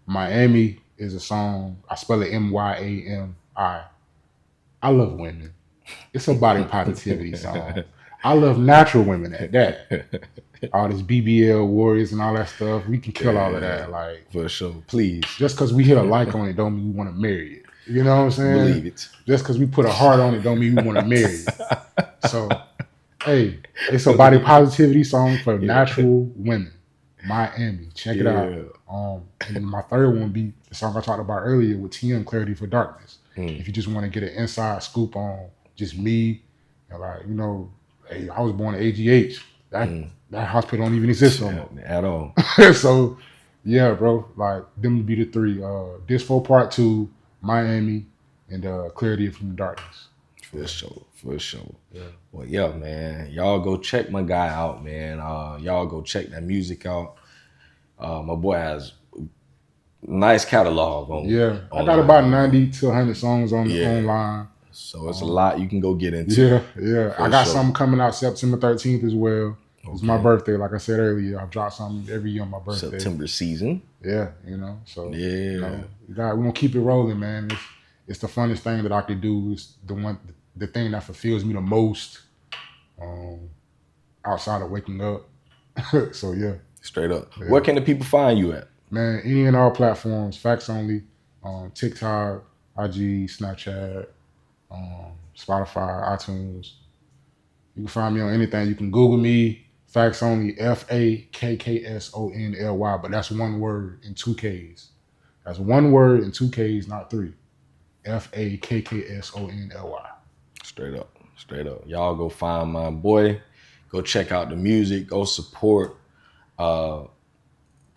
Miami is a song, I spell it Myami. I love women. It's a body positivity song. I love natural women at that. All this BBL warriors and all that stuff. We can kill all of that. Like, for sure. Please. Just because we hit a like on it don't mean we want to marry it. You know what I'm saying? Believe it. Just because we put a heart on it don't mean we want to marry it. So, hey, it's a body positivity song for natural women. Miami. Check it out. And my third one would be the song I talked about earlier with TM, Clarity for Darkness. If you just want to get an inside scoop on just me, and like, you know, hey, I was born at AGH. That hospital don't even exist no more. At all. So, yeah, bro, like, them would be the three. Disfo Part 2, Miami, and Clarity from the Darkness. For sure. Yeah. Well, yeah, man. Y'all go check my guy out, man. Y'all go check that music out. My boy has nice catalog on. Yeah, I got about 90 to 100 songs on online. So it's a lot you can go get into. Yeah. I got something coming out September 13th as well. It's my birthday, like I said earlier. I've dropped something every year on my birthday. September season. Yeah, you know. So you know, we're gonna keep it rolling, man. It's the funnest thing that I could do. It's the thing that fulfills me the most, outside of waking up. So yeah. Straight up. Yeah. Where can the people find you at? Man, any and all platforms, FakksOnly, TikTok, IG, Snapchat, Spotify, iTunes. You can find me on anything. You can Google me, FakksOnly, FakksOnly, but that's one word in 2 Ks. That's one word in 2 Ks, not 3. FakksOnly. Straight up. Y'all go find my boy. Go check out the music. Go support.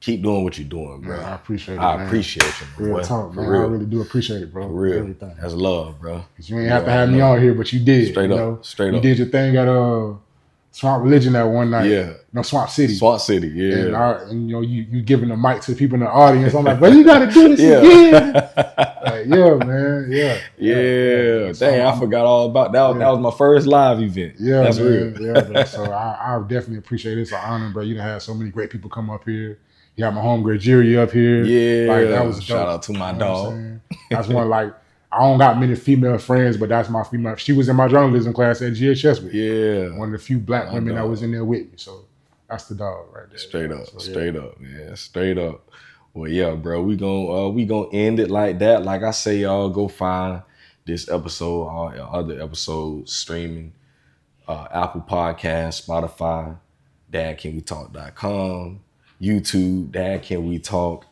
Keep doing what you're doing, bro. Man, I appreciate it. I appreciate you, bro. Real talk, man. I really do appreciate it, bro. For real. Everything. That's love, bro. Because you ain't have to have me on here, but you did. Straight up. You did your thing at Swamp Religion that one night. Yeah. No, Swamp City. Yeah. And you know, you giving the mic to the people in the audience. I'm like, well, you got to do this again. Like, man. Yeah. Dang, I forgot all about that. That was my first live event. Yeah, that's man. real. Yeah, bro. So I definitely appreciate it. It's an honor, bro. You done had so many great people come up here. You got my homegirl Jerry up here. Yeah. Like, that was dope. Shout out to my dog. That's one, like, I don't got many female friends, but that's my female. She was in my journalism class at GHS with me. Yeah. One of the few black women that was in there with me. So that's the dog right there. Straight up, man. Straight up. Well, yeah, bro. We gonna end it like that. Like I say, y'all go find this episode, all other episodes streaming, Apple Podcasts, Spotify, dadcanwetalk.com, YouTube, Dad Can We Talk,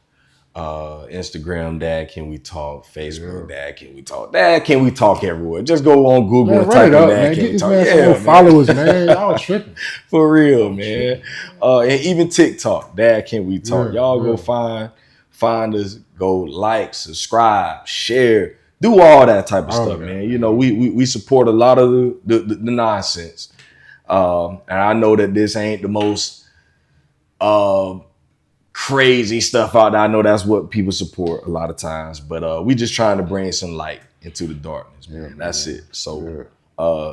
Instagram, Dad Can We Talk, Facebook, Dad Can We Talk, Dad Can We Talk everywhere. Just go on Google and type in Dad Can We Talk. Yeah, followers, man. Y'all tripping. For real, man. And even TikTok, Dad Can We Talk. Y'all go find us, go like, subscribe, share, do all that type of stuff, man. You know, we support a lot of the nonsense. And I know that this ain't the most crazy stuff out there. I know that's what people support a lot of times, but we just trying to bring some light into the darkness, man. That's it. So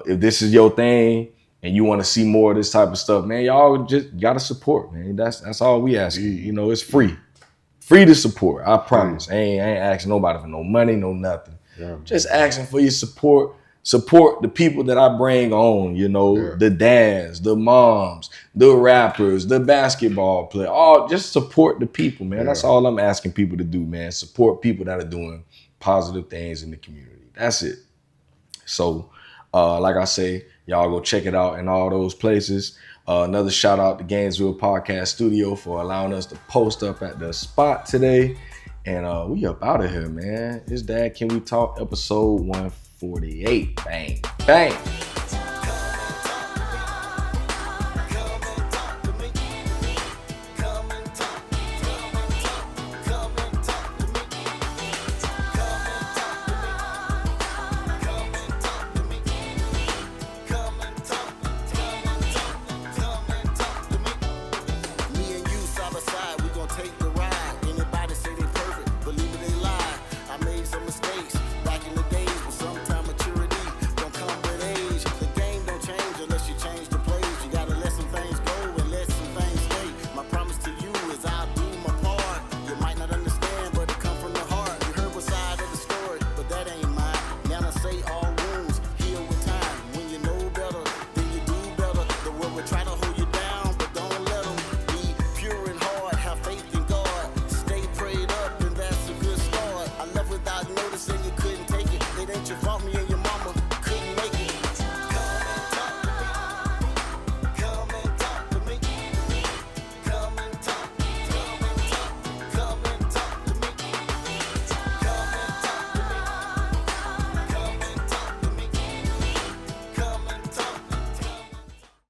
if this is your thing and you want to see more of this type of stuff, man, y'all just gotta support, man. That's all we ask. You know, it's free to support. I promise. I ain't asking nobody for no money, no nothing. Just asking for your support. Support the people that I bring on, you know, the dads, the moms, the rappers, the basketball players. All just support the people, man. That's all I'm asking people to do, man. Support people that are doing positive things in the community. That's it. So, like I say, y'all go check it out in all those places. Another shout out to Gainesville Podcast Studio for allowing us to post up at the spot today. And we up out of here, man. It's Dad Can We Talk, episode 148. Bang, bang.